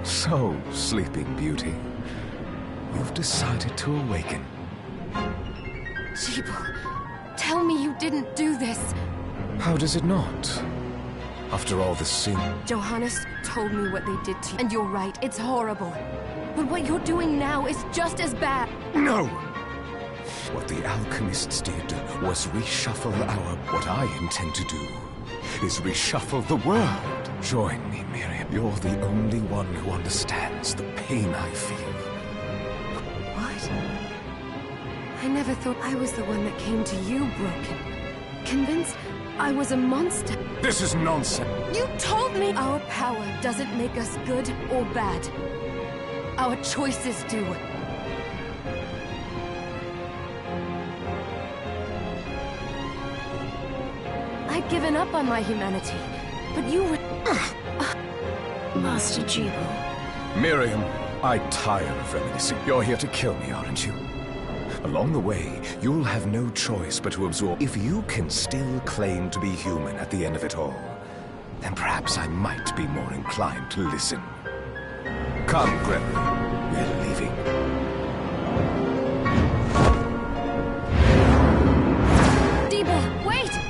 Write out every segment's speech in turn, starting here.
So, Sleeping Beauty, you've decided to awaken. Jeeble, tell me you didn't do this. How does it not? After all the sin... Johannes told me what they did to you, and you're right, it's horrible. But what you're doing now is just as bad. No! What the alchemists did was reshuffle our... What I intend to do is reshuffle the world. Join me, Miriam. You're the only one who understands the pain I feel. What? I never thought I was the one that came to you broken. Convinced I was a monster. This is nonsense. You told me our power doesn't make us good or bad. Our choices do. I'd given up on my humanity, but you were... Master Jeeble. Miriam, I tire of reminiscing. You're here to kill me, aren't you? Along the way, you'll have no choice but to absorb. If you can still claim to be human at the end of it all, then perhaps I might be more inclined to listen. Come, Gregory. We're leaving. Jeeble, wait!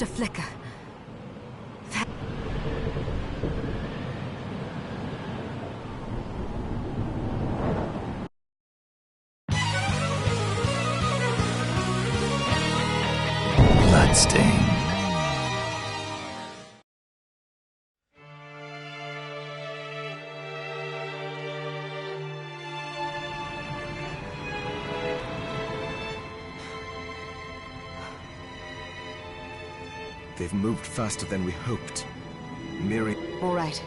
a flicker. Bloodstained. They've moved faster than we hoped. Miri... All right.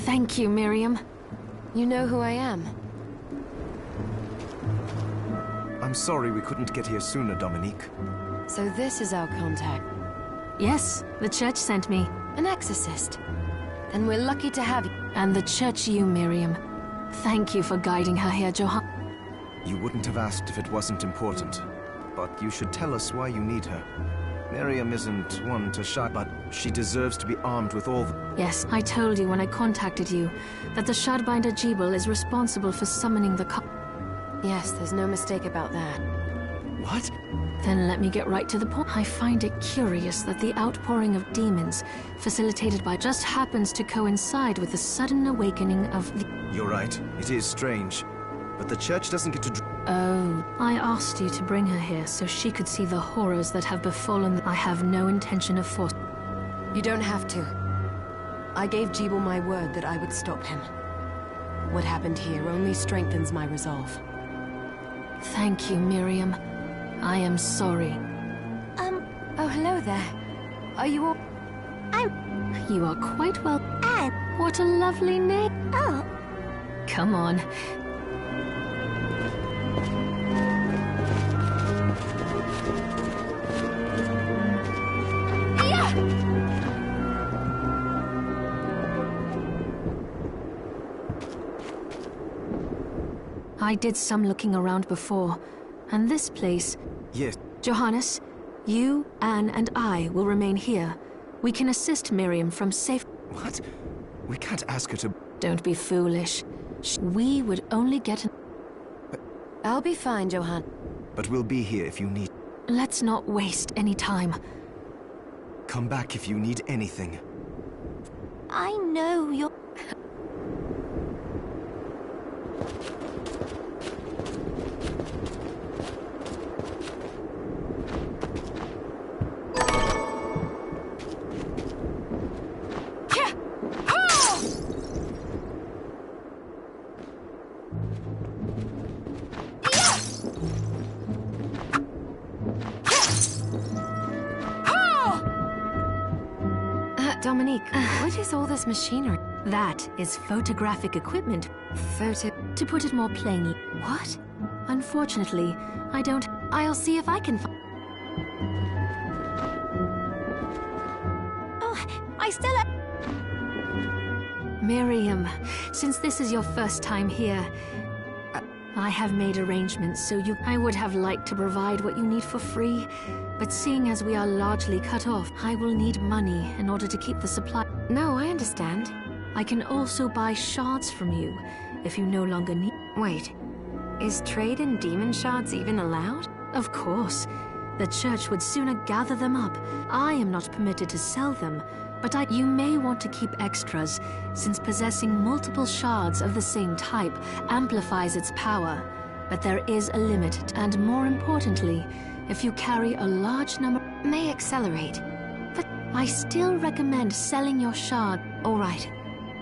Thank you, Miriam. You know who I am. I'm sorry we couldn't get here sooner, Dominique. So this is our contact. Yes, the church sent me. An exorcist. Then we're lucky to have you. And the church you, Miriam. Thank you for guiding her here, Johan. You wouldn't have asked if it wasn't important. But you should tell us why you need her. Miriam isn't one to shy, but she deserves to be armed with all the... Yes, I told you when I contacted you that the Shardbinder Jeeble is responsible for summoning the Yes, there's no mistake about that. What? Then let me get right to the point. I find it curious that the outpouring of demons, facilitated by just happens to coincide with the sudden awakening of the... You're right, it is strange. But the church doesn't get to... Oh, I asked you to bring her here so she could see the horrors that have befallen. I have no intention of force. You don't have to. I gave Jeeble my word that I would stop him. What happened here only strengthens my resolve. Thank you, Miriam. I am sorry. Oh, hello there. Are you all... You are quite well. And What a lovely name. oh, Come on. I did some looking around before, and this place... Yes. Johannes, you, Anne, and I will remain here. We can assist Miriam from safe... What? We can't ask her to... Don't be foolish. We would only get... I'll be fine, Johann. But we'll be here if you need... Let's not waste any time. Come back if you need anything. I know you're... Dominique, what is all this machinery? That is photographic equipment. Photo... To put it more plainly, What? unfortunately, I don't... I'll see if I can find... Oh, I still... Miriam, since this is your first time here, I have made arrangements so you... I would have liked to provide what you need for free, but seeing as we are largely cut off, I will need money in order to keep the supply... No, I understand. I can also buy shards from you, if you no longer need... Wait, is trade in demon shards even allowed? Of course. The church would sooner gather them up. I am not permitted to sell them, but you may want to keep extras, since possessing multiple shards of the same type amplifies its power. But there is a limit, and more importantly, if you carry a large number... May accelerate. But I still recommend selling your shard. All right.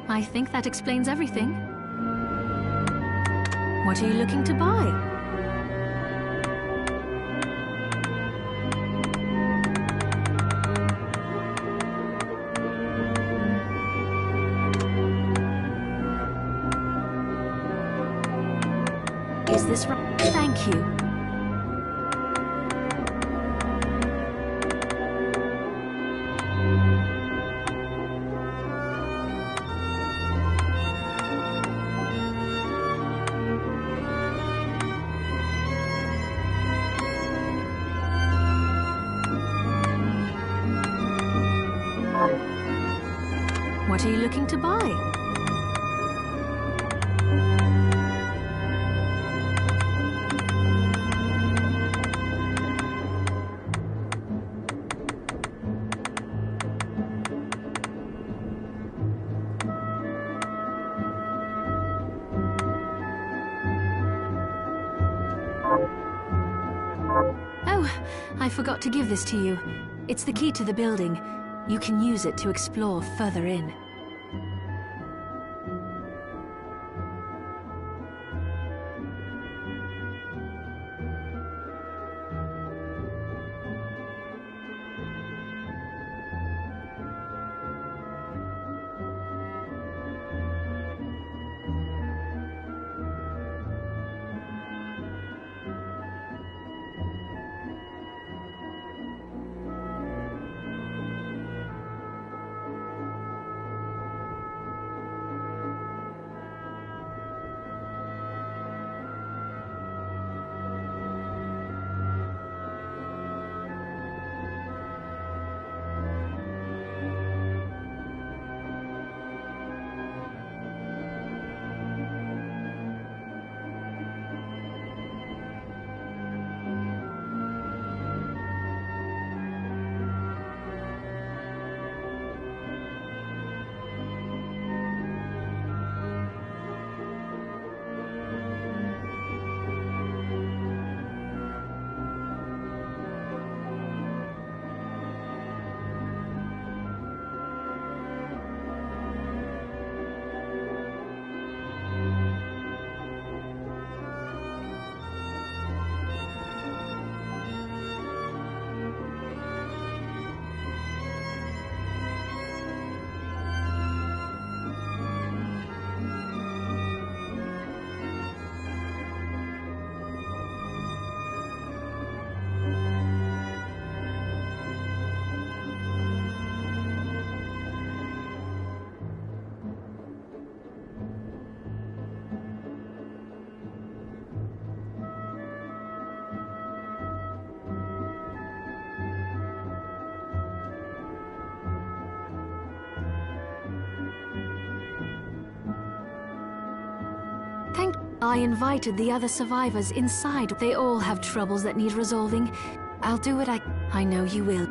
I think that explains everything. What are you looking to buy? Is this right? Thank you. What are you looking to buy? Oh, I forgot to give this to you. It's the key to the building. You can use it to explore further in. I invited the other survivors inside. They all have troubles that need resolving. I'll do what I know you will.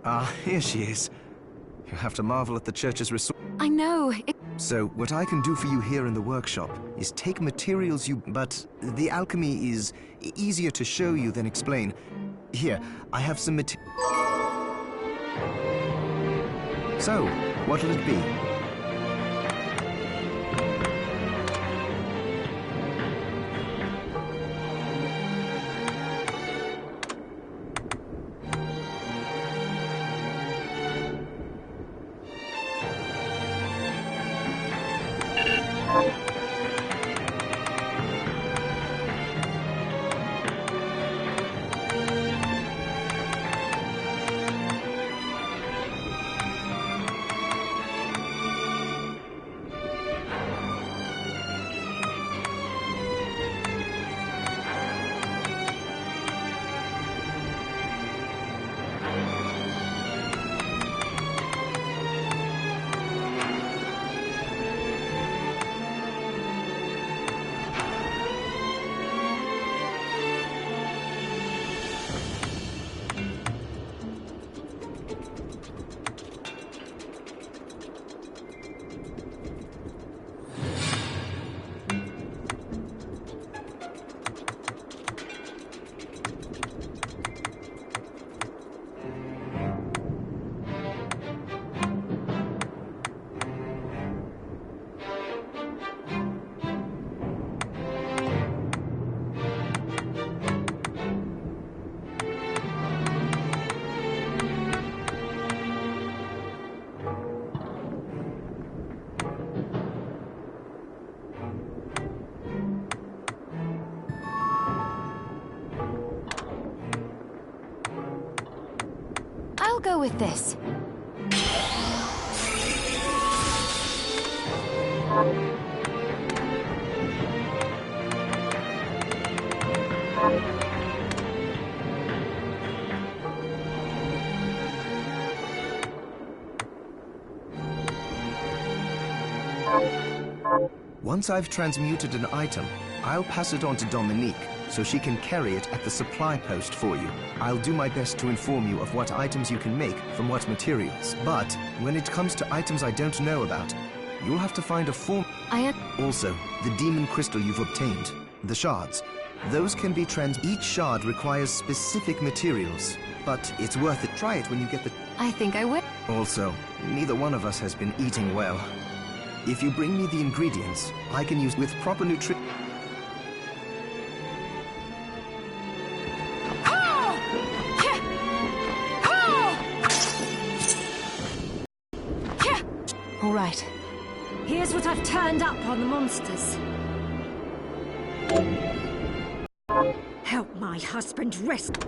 Ah, here she is. You have to marvel at the church's resource. I know. So, what I can do for you here in the workshop is take materials you... But the alchemy is easier to show you than explain. Here, I have some material. So, what'll it be? I'll go with this. Once I've transmuted an item, I'll pass it on to Dominique, so she can carry it at the supply post for you. I'll do my best to inform you of what items you can make from what materials. But when it comes to items I don't know about, you'll have to find a form. Also, the demon crystal you've obtained, the shards. Those can be Each shard requires specific materials, but it's worth it. Try it when you get the... I think I would. Also, neither one of us has been eating well. If you bring me the ingredients, I can use with proper nutrition. All right. Here's what I've turned up on the monsters. Help my husband rest.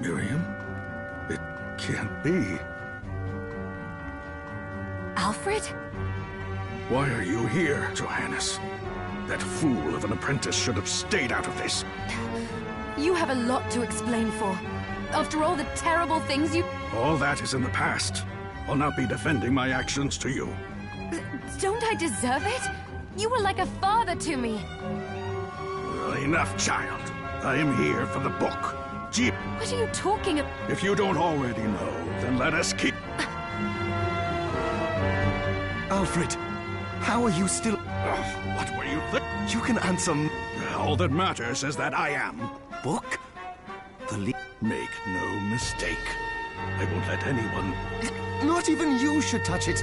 Miriam? It can't be. Alfred? Why are you here, Johannes? That fool of an apprentice should have stayed out of this. You have a lot to explain for. After all the terrible things you... All that is in the past. I'll not be defending my actions to you. Don't I deserve it? You were like a father to me. Enough, child. I am here for the book. Jeep. What are you talking about? If you don't already know, then let us keep... Alfred, how are you still... What were you You can answer... All that matters is that I am. Book? Make no mistake. I won't let anyone... Not even you should touch it.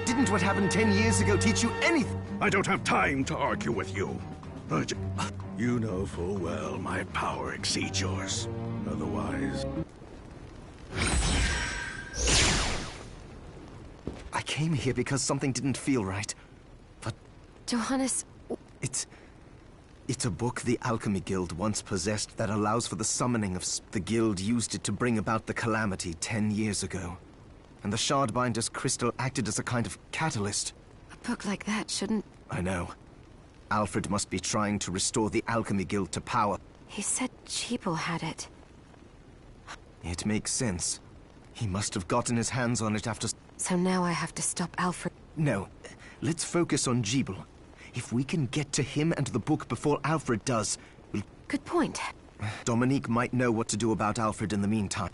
Didn't what happened 10 years ago teach you anything? I don't have time to argue with you. You know full well my power exceeds yours. Otherwise... I came here because something didn't feel right. But Johannes... it's a book the Alchemy Guild once possessed that allows for the summoning of... The Guild used it to bring about the calamity 10 years ago. And the Shardbinder's crystal acted as a kind of catalyst. A book like that shouldn't... I know. Alfred must be trying to restore the Alchemy Guild to power. He said Cheeple had it. It makes sense. He must have gotten his hands on it after... So now I have to stop Alfred. No. Let's focus on Jeeble. If we can get to him and the book before Alfred does, we'll... Good point. Dominique might know what to do about Alfred in the meantime.